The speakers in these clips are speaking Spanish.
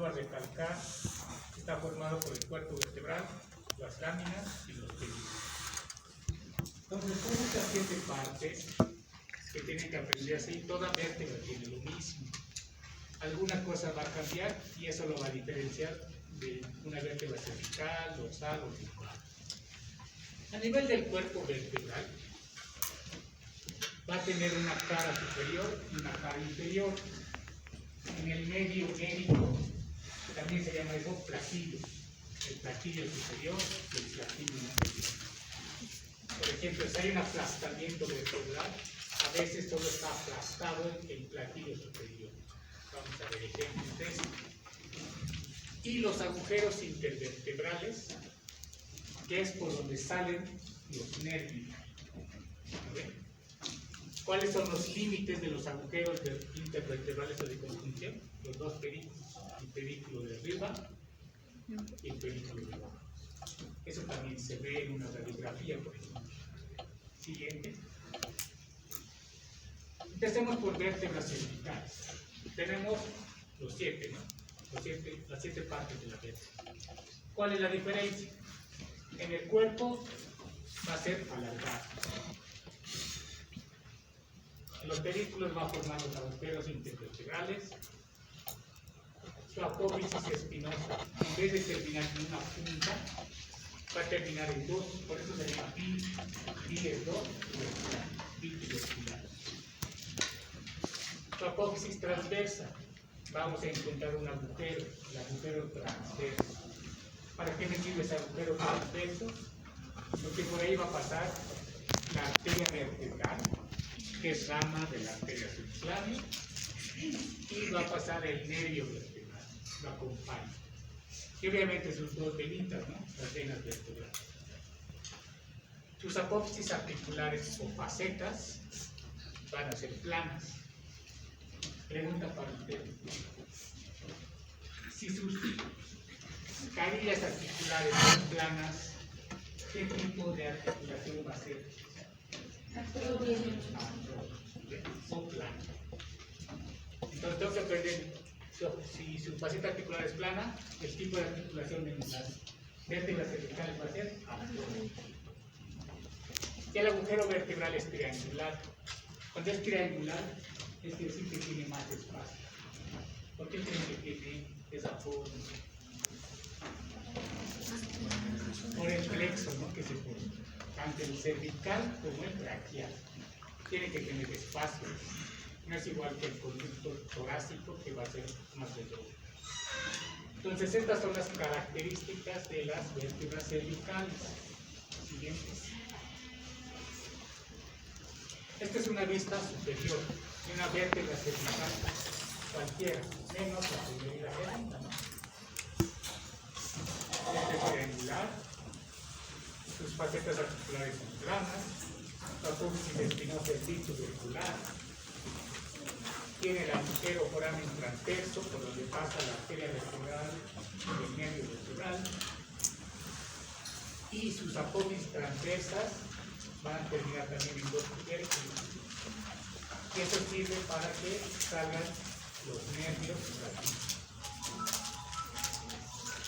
vuelvo a recalcar, está formado por el cuerpo vertebral, las láminas y los pelillos. Entonces, son estas 7 partes que tienen que aprenderse y toda vértebra tiene lo mismo. Alguna cosa va a cambiar y eso lo va a diferenciar de una vértebra cervical, dorsal o lumbar. A nivel del cuerpo vertebral, va a tener una cara superior y una cara inferior. En el medio médico también se llama eso platillo. El platillo superior y el platillo inferior. Por ejemplo, si hay un aplastamiento vertebral, a veces todo está aplastado en el platillo superior. Vamos a ver ejemplos de eso. Y los agujeros intervertebrales, que es por donde salen los nervios. ¿Cuáles son los límites de los agujeros intervertebrales o de conjunción? Los dos pedículos, el pedículo de arriba y el pedículo de abajo. Eso también se ve en una radiografía, por ejemplo. Siguiente. Empecemos por vértebras cervicales. Tenemos los 7, ¿no? Las 7 partes de la vértebra. ¿Cuál es la diferencia? En el cuerpo va a ser alargado. En los pedículos va a formar los agujeros intervertebrales. Su apófisis espinosa, en vez de terminar en una punta, va a terminar en 2, por eso se llama pi es 2, pi tubercular. Su apófisis transversa, vamos a encontrar un agujero, el agujero transverso. ¿Para qué me sirve ese agujero transverso? Porque por ahí va a pasar la arteria vertebral, que es rama de la arteria subclavia, y va a pasar el nervio vertebral, lo acompaña. Y obviamente sus dos venitas, ¿no? Las venas vertebrales. Sus apófisis articulares o facetas van a ser planas. Pregunta para ustedes. Si sus carillas articulares son planas, ¿qué tipo de articulación va a ser? Son planas. Entonces tengo que aprender, si su faceta articular es plana, el tipo de articulación de las vértebras cervicales va a ser artrógrafo. Y el agujero vertebral es triangular. Cuando es triangular, es decir que tiene más espacio. ¿Por qué creen que tiene esa forma? Por el plexo, ¿no? Que se pone. Tanto el cervical como el braquial. Tiene que tener espacio. No es igual que el conducto torácico, que va a ser más redondo. Entonces, estas son las características de las vértebras cervicales. Siguientes. Esta es una vista superior de una vértebra cervical cualquiera, menos la primera y la segunda, ¿no? Este es triangular, sus facetas articulares son planas, la apófisis espinosa es bitubercular, tiene el agujero foramen transverso por donde pasa la arteria vertebral y el nervio vertebral, y sus apófisis transversas van a terminar también en 2 tubérculos. Y eso sirve para que salgan los nervios aquí.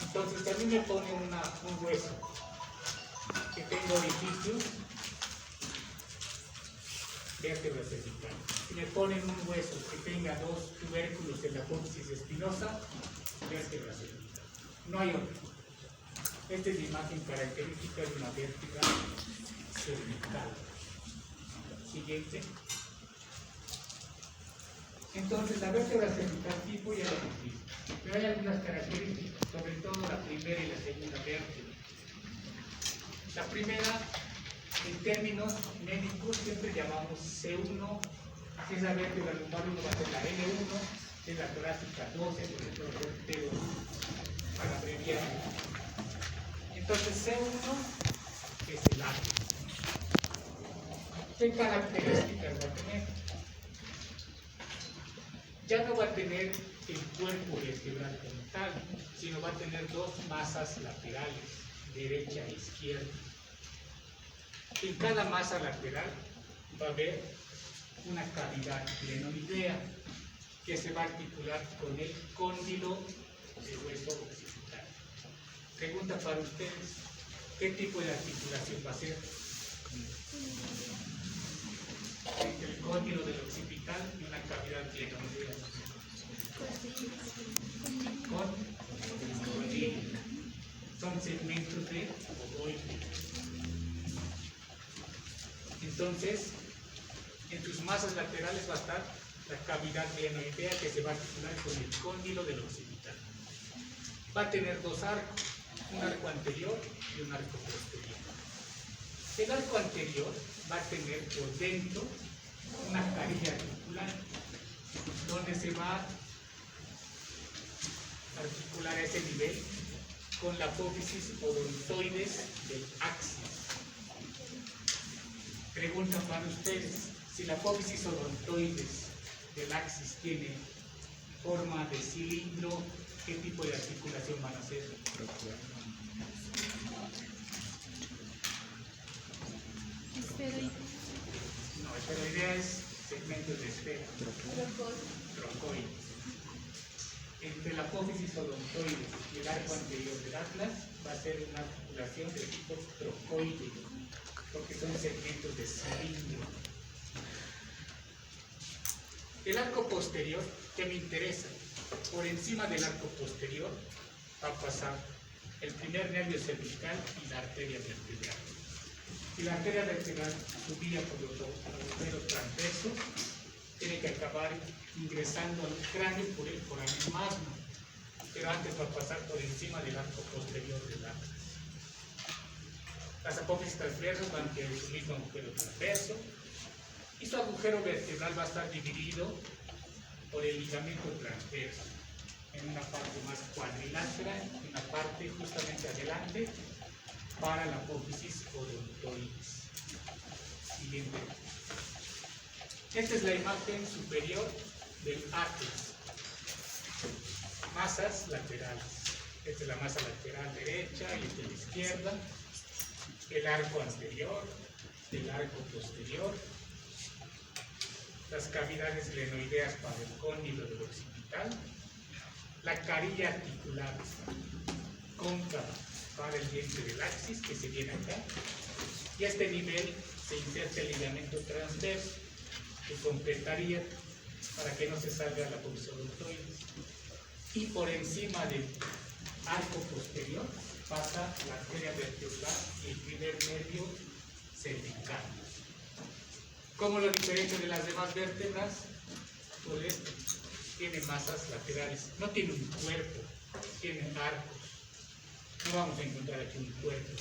Entonces, si a mí me pone un hueso que tenga orificios, vértebra cervical. Si me ponen un hueso que tenga 2 tubérculos en la apófisis espinosa, vértebra cervical. No hay otro. Esta es la imagen característica de una vértebra cervical. Siguiente. Entonces, la vértebra cervical tipo ya lo hemos visto, pero hay algunas características, sobre todo la primera y la segunda vértebra. La primera, en términos médicos, siempre llamamos C1, si es la vértebra lumbar 1 va a ser la L1, si es la torácica 12, por ejemplo, T2, para abreviar. Entonces, C1 es el ápice. ¿Qué características va a tener? Ya no va a tener el cuerpo vertebral como tal, sino va a tener 2 masas laterales, derecha e izquierda. En cada masa lateral va a haber una cavidad glenoidea que se va a articular con el cóndilo acceso occipital. Pregunta para ustedes, ¿qué tipo de articulación va a ser? Entre el cóndilo del occipital y una cavidad glenoidea. Condilo. Son segmentos de ovoide. Entonces, en sus masas laterales va a estar la cavidad glenoidea que se va a articular con el cóndilo del occipital. Va a tener dos arcos, un arco anterior y un arco posterior. El arco anterior va a tener por dentro una carilla articular donde se va a articular a ese nivel con la apófisis odontoides del axis. Pregunta para ustedes, si la apófisis odontoides del axis tiene forma de cilindro, ¿qué tipo de articulación van a hacer? No, esferoidea es segmentos de esfera. Trocoides. Entre la apófisis odontoides y el arco anterior del atlas va a ser una articulación de tipo trocoide, porque son segmentos de cilindro. El arco posterior, ¿qué me interesa? Por encima del arco posterior va a pasar el primer nervio cervical y la arteria vertebral. Si la arteria vertebral subía por los agujeros transversos, tiene que acabar ingresando al cráneo por el foramen magno, pero antes va a pasar por encima del arco posterior del atlas. Las apófisis transversas van a tener su mismo agujero transverso y su agujero vertebral va a estar dividido por el ligamento transverso en una parte más cuadrilátera y una parte justamente adelante para la apófisis odontoides. Siguiente. Esta es la imagen superior del atlas. Masas laterales. Esta es la masa lateral derecha y esta es la izquierda. El arco anterior, el arco posterior, las cavidades glenoideas para el cóndilo del occipital, la carilla articular cóncava para el diente del axis que se viene acá, y a este nivel se inserta el ligamento transverso que completaría para que no se salga la apófisis odontoides, y por encima del arco posterior pasa la arteria vertebral y el primer nervio cervical. ¿Cómo lo diferencia de las demás vértebras? Pues tiene masas laterales, no tiene un cuerpo, tiene arcos. No vamos a encontrar aquí un cuerpo.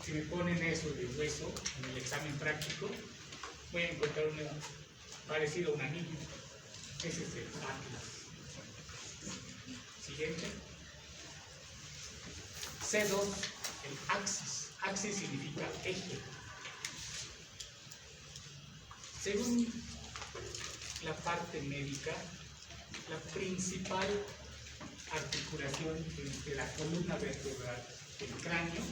Si me ponen eso de hueso en el examen práctico, voy a encontrar uno parecido a un anillo. Ese es el atlas. Siguiente. C2, el axis. Axis significa eje. Según la parte médica, la principal articulación entre la columna vertebral y el cráneo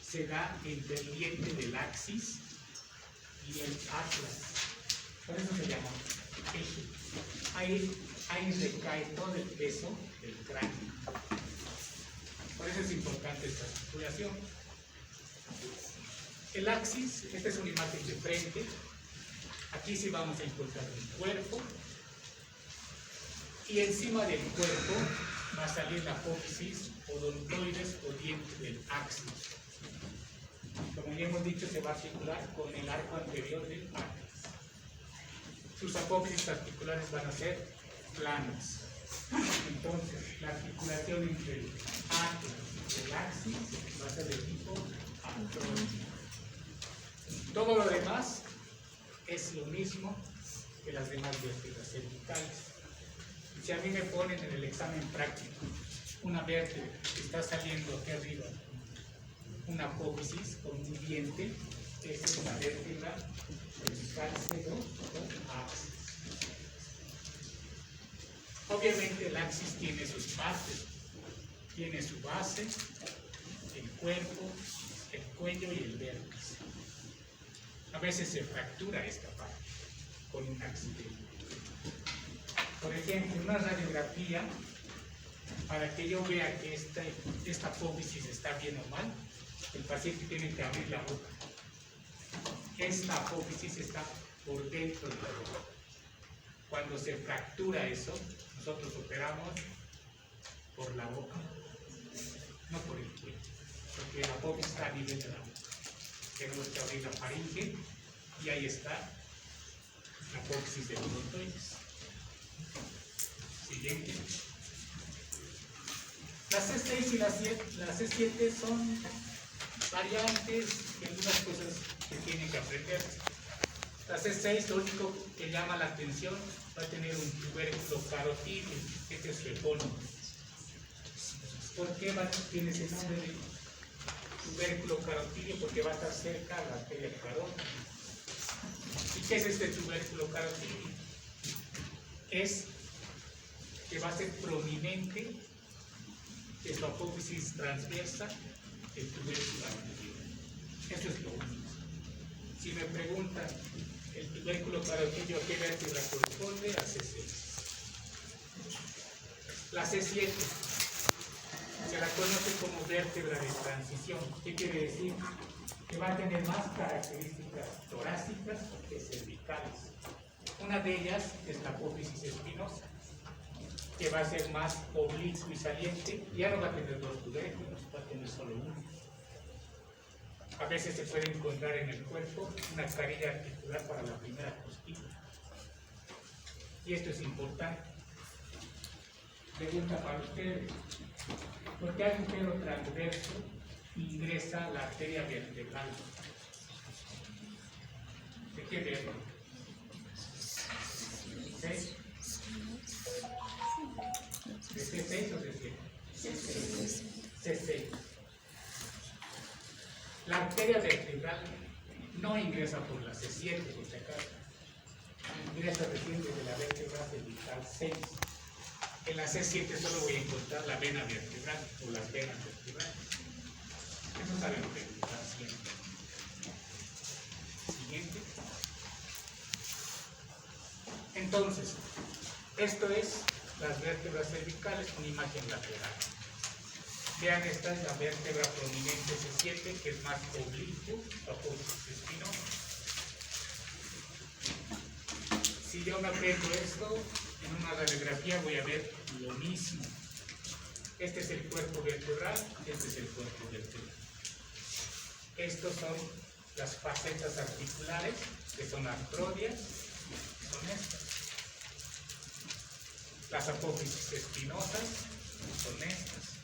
se da entre el diente del axis y el atlas. Por eso se llama eje. Ahí recae todo el peso del cráneo. Por eso es importante esta articulación. El axis, esta es una imagen de frente. Aquí sí vamos a encontrar el cuerpo. Y encima del cuerpo va a salir la apófisis odontoides o diente del axis. Como ya hemos dicho, se va a articular con el arco anterior del atlas. Sus apófisis articulares van a ser planas. Entonces, la articulación entre el atlas y el axis va a ser de tipo artróide. Todo lo demás es lo mismo que las demás vértebras cervicales. Si a mí me ponen en el examen práctico una vértebra que está saliendo aquí arriba, una apófisis con un diente, esa es una vértebra cervical C2 o axis. Obviamente el axis tiene sus partes, tiene su base, el cuerpo, el cuello y el vértice. A veces se fractura esta parte con un accidente. Por ejemplo, en una radiografía Para que yo vea que esta apófisis está bien o mal, el paciente tiene que abrir la boca. Esta apófisis está por dentro de la boca. Cuando se fractura eso, nosotros operamos por la boca, no por el cuello, porque la apófisis está a nivel de la boca. Tenemos que abrir la faringe y ahí está la apófisis de los odontoides. Siguiente. La C6 y la C7 son variantes y algunas cosas que tienen que aprender. La C6, lo único que llama la atención, va a tener un tubérculo carotídeo, este es su epónimo. ¿Por qué tiene ese nombre de tubérculo carotídeo? Porque va a estar cerca de la arteria carótida. ¿Y qué es este tubérculo carotídeo? Es que va a ser prominente de su apófisis transversa el tubérculo carotídeo. Eso es lo único. Si me preguntan, el tubérculo carotídeo, ¿a qué vértebra corresponde? A C6. La C7 se la conoce como vértebra de transición. ¿Qué quiere decir? Que va a tener más características torácicas que cervicales. Una de ellas es la apófisis espinosa, que va a ser más oblicuo y saliente. Ya no va a tener dos tubérculos, va a tener solo uno. A veces se puede encontrar en el cuerpo una carilla articular para la primera costilla. Y esto es importante. Pregunta para ustedes. ¿Por qué agujero transverso ingresa la arteria vertebral? ¿De qué verbo? ¿6? ¿De C6 o de C7? C6. La arteria vertebral no ingresa por la C7, por si acaso. Ingresa recién desde la vértebra cervical 6. En la C7 solo voy a encontrar la vena vertebral o las venas vertebrales. Eso saben preguntar siempre. Siguiente. Entonces, esto es las vértebras cervicales con imagen lateral. Vean, esta es la vértebra prominente C7, que es más oblicuo, la apófisis espinosa. Si yo me aprendo esto, en una radiografía voy a ver lo mismo. Este es el cuerpo vertebral, este es el cuerpo vertebral. Estos son las facetas articulares, que son artrodias, son estas. Las apófisis espinosas son estas.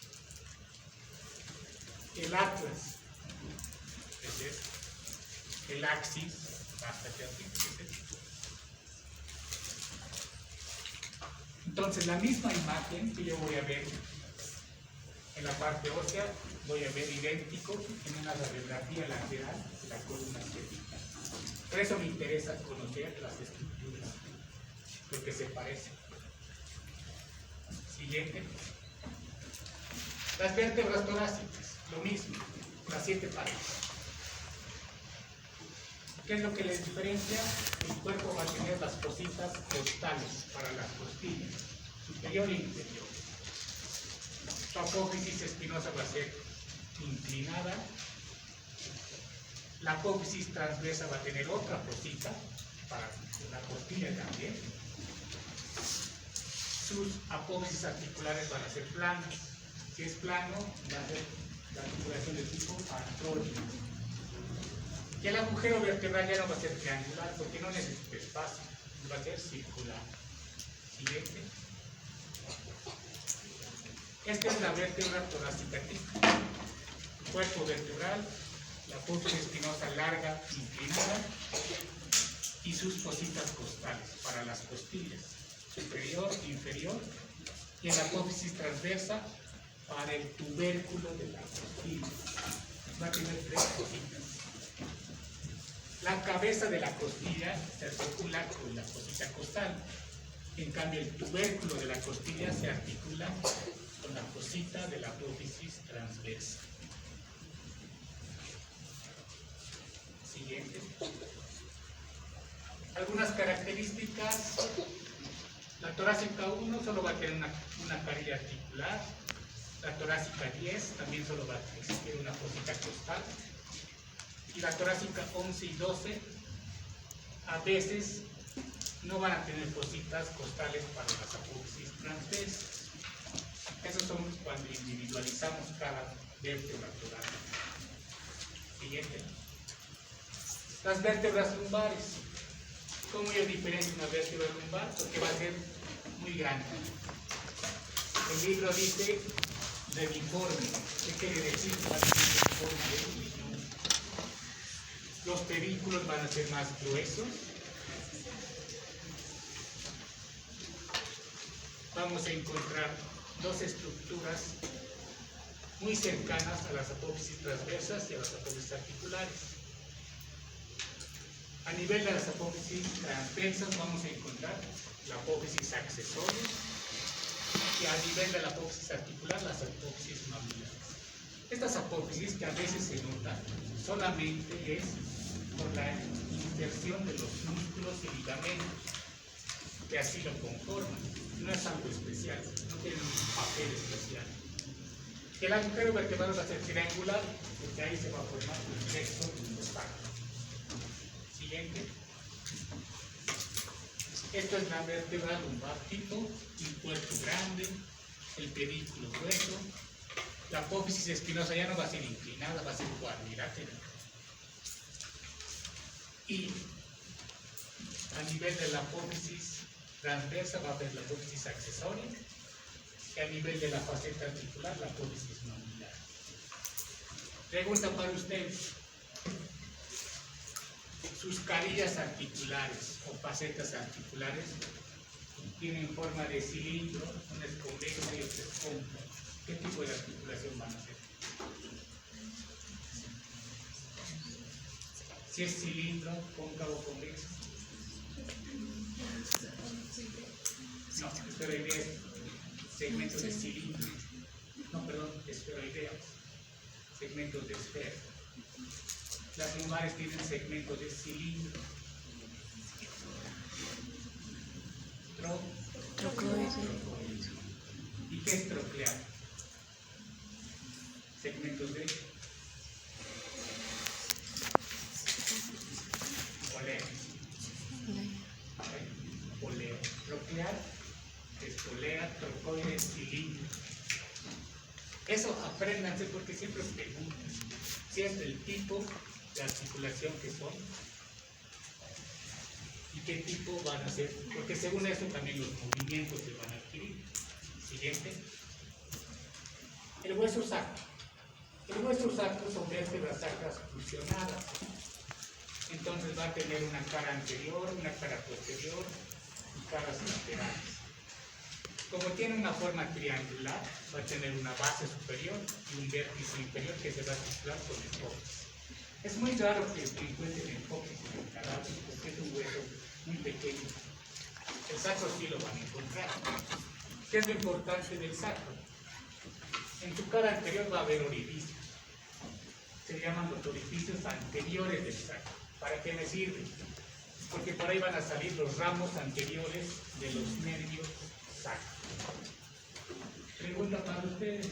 El atlas es este. El axis, hasta que aquí es este. Entonces, la misma imagen que yo voy a ver en la parte ósea, voy a ver idéntico en una radiografía lateral de la columna cervical. Por eso me interesa conocer las estructuras, porque se parecen. Siguiente. Las vértebras torácicas, lo mismo, las 7 pares. ¿Qué es lo que les diferencia? El cuerpo va a tener las cositas costales para las costillas, superior e inferior. Su apófisis espinosa va a ser inclinada. La apófisis transversa va a tener otra cosita para la costilla también. Sus apófisis articulares van a ser planas. Si es plano, va a ser la articulación de tipo artróide. Y el agujero vertebral ya no va a ser triangular porque no necesita espacio, va a ser circular. Siguiente. Esta es la vértebra torácica típica. Cuerpo vertebral, la apófisis espinosa larga, inclinada, y sus cositas costales para las costillas, superior, inferior, y en la apófisis transversa para el tubérculo de la costilla. Va a tener 3 cositas. La cabeza de la costilla se articula con la cosita costal. En cambio, el tubérculo de la costilla se articula con la cosita de la apófisis transversa. Siguiente. Algunas características La torácica 1 solo va a tener una carilla articular. La torácica 10 también solo va a existir una fosita costal. Y la torácica 11 y 12 a veces no van a tener fositas costales para las apófisis transversas. Esos son cuando individualizamos cada vértebra torácica. Siguiente. Las vértebras lumbares. ¿Cómo yo diferencio una vértebra lumbar? Porque va a ser muy grande. El libro dice reniforme. ¿Qué quiere decir? Va a ser reniforme. Los pedículos van a ser más gruesos. Vamos a encontrar dos estructuras muy cercanas a las apófisis transversas y a las apófisis articulares. A nivel de las apófisis transversas vamos a encontrar la apófisis accesoria y a nivel de la apófisis articular las apófisis mamulares. Estas apófisis, que a veces se notan, solamente es por la inserción de los músculos y ligamentos que así lo conforman. No es algo especial, no tiene un papel especial. El agujero vertebral va a ser triangular, porque ahí se va a formar el plexo lumbosaco. Siguiente. Esto es la vértebra lumbar tipo, un cuerpo grande, el pedículo grueso. La apófisis espinosa ya no va a ser inclinada, va a ser cuadrilátera. Y a nivel de la apófisis transversa va a haber la apófisis accesoria y a nivel de la faceta articular la apófisis mamular. Pregunta para ustedes. Sus carillas articulares o facetas articulares tienen forma de cilindro, una es convexa y otra es cóncava. ¿Qué tipo de articulación van a hacer? Si es cilindro, cóncavo o convexo. No, esferoideas, segmentos de cilindro. No, perdón, esferoideas, segmentos de esfera. Las lumbares tienen segmentos de cilindro. Trocoide. ¿Y qué es troclear? Segmentos de polea. Polea. Troclear es polea, trocoide, cilindro. Eso apréndanse porque siempre os preguntan si es del tipo de articulación que son y qué tipo van a ser, porque según eso también los movimientos se van a adquirir. Siguiente. El hueso sacro. El hueso sacro son vértebras sacras fusionadas. Entonces va a tener una cara anterior, una cara posterior y caras laterales. Como tiene una forma triangular, va a tener una base superior y un vértice inferior que se va a articular con el coxis. Es muy raro que encuentren el coxis en el cadáver porque es un hueso muy pequeño. El sacro sí lo van a encontrar. ¿Qué es lo importante del sacro? En su cara anterior va a haber orificios. Se llaman los orificios anteriores del sacro. ¿Para qué me sirve? Porque por ahí van a salir los ramos anteriores de los nervios sacros. Pregunta para ustedes.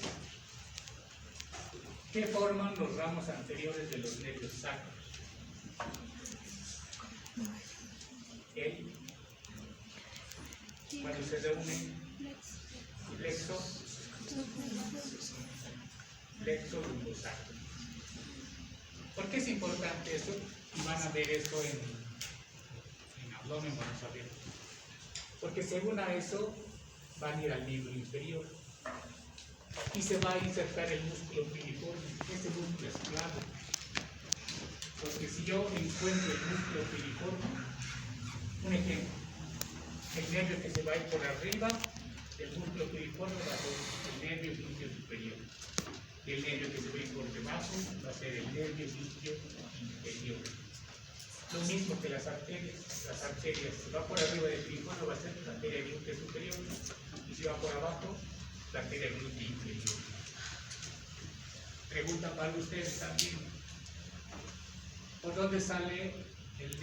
¿Qué forman los ramos anteriores de los nervios sacros? Cuando se reúnen, plexo lumbosacro. ¿Por qué es importante eso? Y van a ver esto en abdomen, vamos a ver. Porque según a eso van a ir al miembro inferior y se va a insertar el músculo piriforme. Ese músculo es clave, porque si yo encuentro el músculo piriforme, un ejemplo, el nervio que se va a ir por arriba del músculo piriforme va a ser el nervio glúteo superior y el nervio que se va a ir por debajo va a ser el nervio glúteo inferior. Lo mismo que las arterias, si va por arriba del piriforme va a ser la arteria glútea superior y si va por abajo la arteria glútea inferior. Pregunta para ustedes también. ¿Por dónde sale